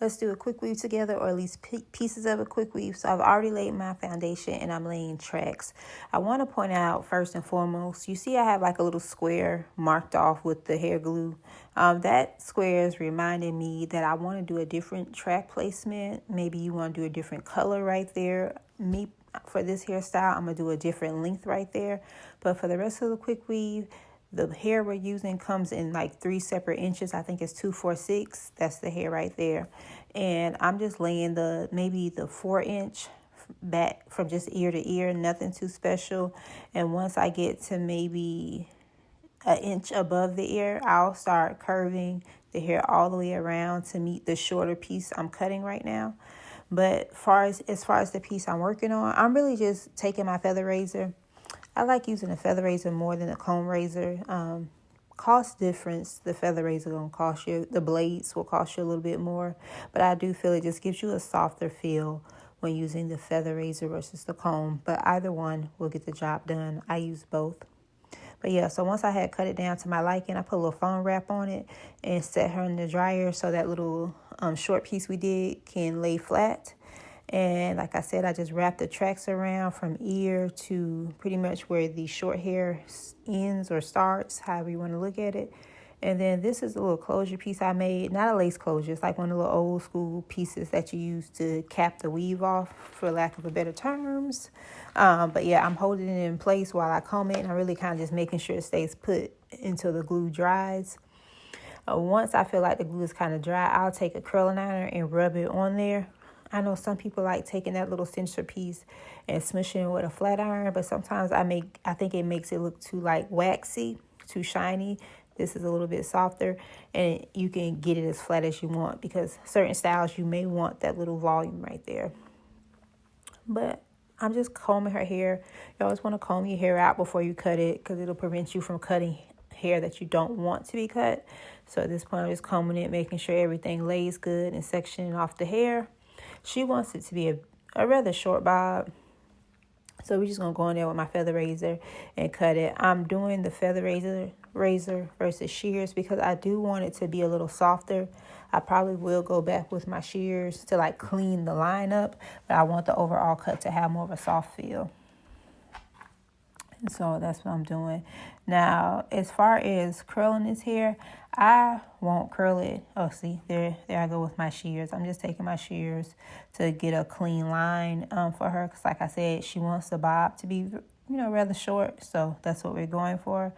let's do a quick weave together, or at least pieces of a quick weave. So I've already laid my foundation and I'm laying tracks. I want to point out first and foremost, you see I have like a little square marked off with the hair glue. That square is reminding me that I want to do a different track placement. Maybe you want to do a different color right there. For this hairstyle, I'm going to do a different length right there. But for the rest of the quick weave, the hair we're using comes in like 3 separate inches. I think it's 2, 4, 6. That's the hair right there. And I'm just laying maybe the 4-inch back from just ear to ear, nothing too special. And once I get to maybe an inch above the ear, I'll start curving the hair all the way around to meet the shorter piece I'm cutting right now. But as far as the piece I'm working on, I'm really just taking my feather razor. I like using a feather razor more than a comb razor. Cost difference, the feather razor gonna cost you, the blades will cost you a little bit more. But I do feel it just gives you a softer feel when using the feather razor versus the comb. But either one will get the job done. I use both. But yeah, so once I had cut it down to my liking, I put a little foam wrap on it and set her in the dryer so that little short piece we did can lay flat. And like I said, I just wrapped the tracks around from ear to pretty much where the short hair ends or starts, however you want to look at it. And then this is a little closure piece I made, not a lace closure. It's like one of the little old school pieces that you use to cap the weave off, for lack of a better terms. But yeah, I'm holding it in place while I comb it, and I'm really kind of just making sure it stays put until the glue dries. Once I feel like the glue is kind of dry, I'll take a curling iron and rub it on there. I know some people like taking that little cincher piece and smushing it with a flat iron, but sometimes I think it makes it look too like waxy, too shiny. This is a little bit softer, and you can get it as flat as you want, because certain styles you may want that little volume right there. But I'm just combing her hair. You always want to comb your hair out before you cut it, because it'll prevent you from cutting hair that you don't want to be cut. So at this point, I'm just combing it, making sure everything lays good and sectioning off the hair. She wants it to be a rather short bob. So we're just going to go in there with my feather razor and cut it. I'm doing the feather razor versus shears because I do want it to be a little softer. I probably will go back with my shears to like clean the line up, but I want the overall cut to have more of a soft feel. And so that's what I'm doing. Now, as far as curling this hair, I won't curl it. Oh, see, there I go with my shears. I'm just taking my shears to get a clean line for her. Because like I said, she wants the bob to be, rather short. So that's what we're going for.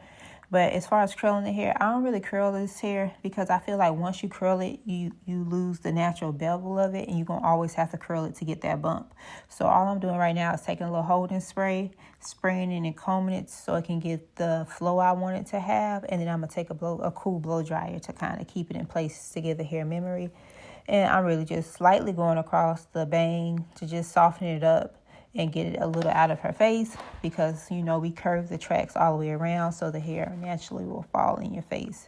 But as far as curling the hair, I don't really curl this hair because I feel like once you curl it, you lose the natural bevel of it, and you're going to always have to curl it to get that bump. So all I'm doing right now is taking a little holding spray, spraying it and combing it so it can get the flow I want it to have. And then I'm going to take a cool blow dryer to kind of keep it in place to give the hair memory. And I'm really just slightly going across the bang to just soften it up and get it a little out of her face, because, we curve the tracks all the way around so the hair naturally will fall in your face.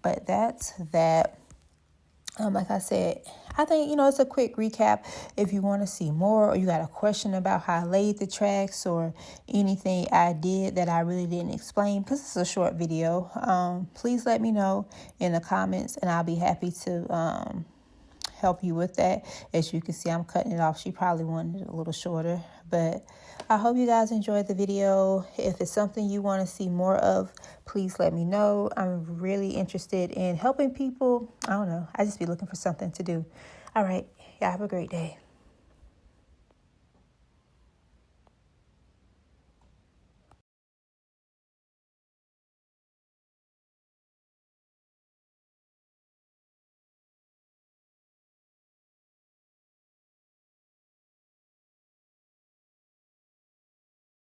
But that's that. Like I said, I think, it's a quick recap. If you want to see more, or you got a question about how I laid the tracks or anything I did that I really didn't explain, because it's a short video, please let me know in the comments, and I'll be happy to help you with that. As you can see, I'm cutting it off. She probably wanted it a little shorter, but I hope you guys enjoyed the video. If it's something you want to see more of, please let me know. I'm really interested in helping people. I don't know. I just be looking for something to do. All right. Y'all have a great day.